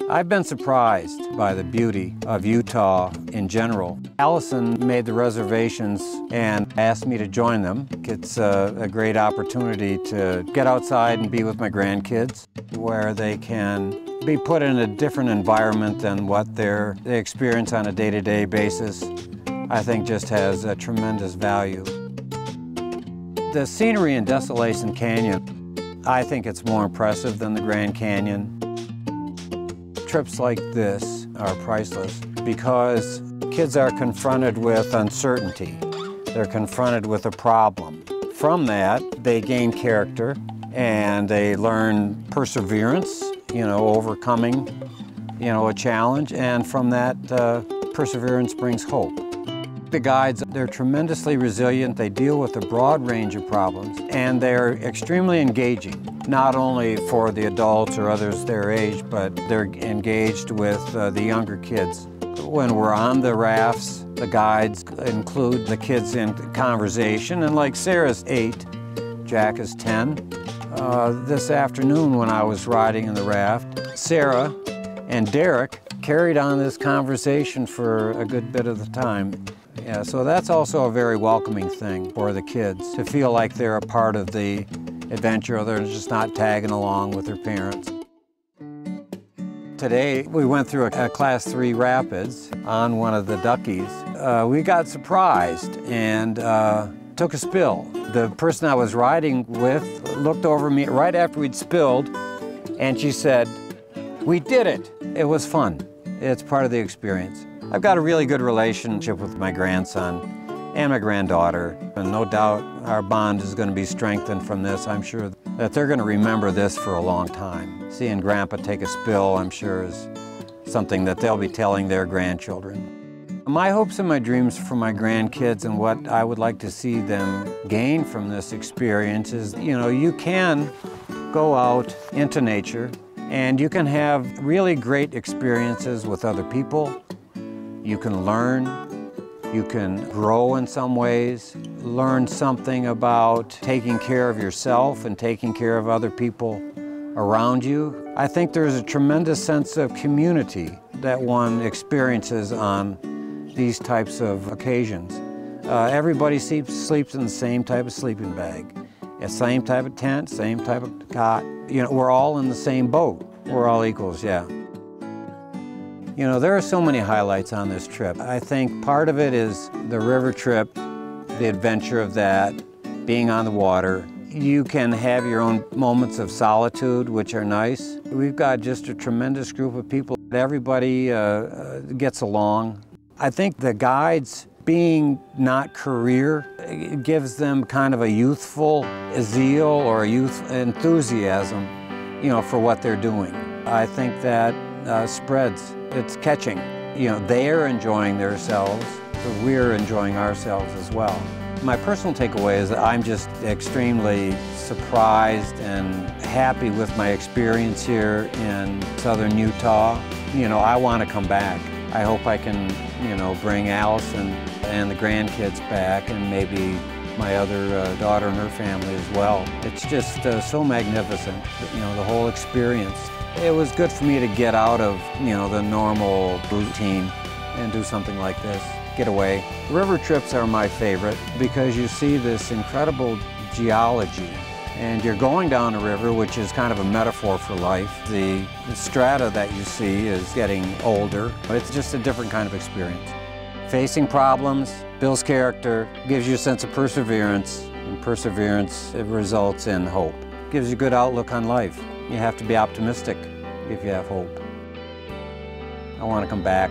I've been surprised by the beauty of Utah in general. Allison made the reservations and asked me to join them. It's a great opportunity to get outside and be with my grandkids, where they can be put in a different environment than what they experience on a day-to-day basis. I think just has a tremendous value. The scenery in Desolation Canyon, I think it's more impressive than the Grand Canyon. Trips like this are priceless because kids are confronted with uncertainty. They're confronted with a problem. From that, they gain character and they learn perseverance, overcoming, a challenge, and from that, perseverance brings hope. The guides, they're tremendously resilient. They deal with a broad range of problems, and they're extremely engaging, not only for the adults or others their age, but they're engaged with the younger kids. When we're on the rafts, the guides include the kids in conversation, and like Sarah's 8, Jack is 10. This afternoon when I was riding in the raft, Sarah and Derek carried on this conversation for a good bit of the time. Yeah, so that's also a very welcoming thing for the kids, to feel like they're a part of the adventure, they're just not tagging along with their parents. Today, we went through a Class 3 rapids on one of the duckies. We got surprised and took a spill. The person I was riding with looked over me right after we'd spilled, and she said, "We did it." It was fun. It's part of the experience. I've got a really good relationship with my grandson and my granddaughter, and no doubt our bond is going to be strengthened from this. I'm sure that they're going to remember this for a long time. Seeing Grandpa take a spill, I'm sure, is something that they'll be telling their grandchildren. My hopes and my dreams for my grandkids and what I would like to see them gain from this experience is, you can go out into nature and you can have really great experiences with other people. You can learn, you can grow in some ways, learn something about taking care of yourself and taking care of other people around you. I think there's a tremendous sense of community that one experiences on these types of occasions. Everybody sleeps in the same type of sleeping bag, the same type of tent, same type of cot. We're all in the same boat. We're all equals, yeah. There are so many highlights on this trip. I think part of it is the river trip, the adventure of that, being on the water. You can have your own moments of solitude, which are nice. We've got just a tremendous group of people. Everybody gets along. I think the guides, being not career, it gives them kind of a youthful zeal or a youth enthusiasm, for what they're doing. I think that spreads. It's catching. They're enjoying themselves, so we're enjoying ourselves as well. My personal takeaway is that I'm just extremely surprised and happy with my experience here in southern Utah. I want to come back. I hope I can, bring Allison and the grandkids back, and maybe my other daughter and her family as well. It's just so magnificent, the whole experience. It was good for me to get out of, the normal routine and do something like this, get away. River trips are my favorite because you see this incredible geology, and you're going down a river, which is kind of a metaphor for life. The strata that you see is getting older. It's just a different kind of experience. Facing problems builds character, gives you a sense of perseverance, and perseverance, it results in hope. Gives you a good outlook on life. You have to be optimistic if you have hope. I want to come back.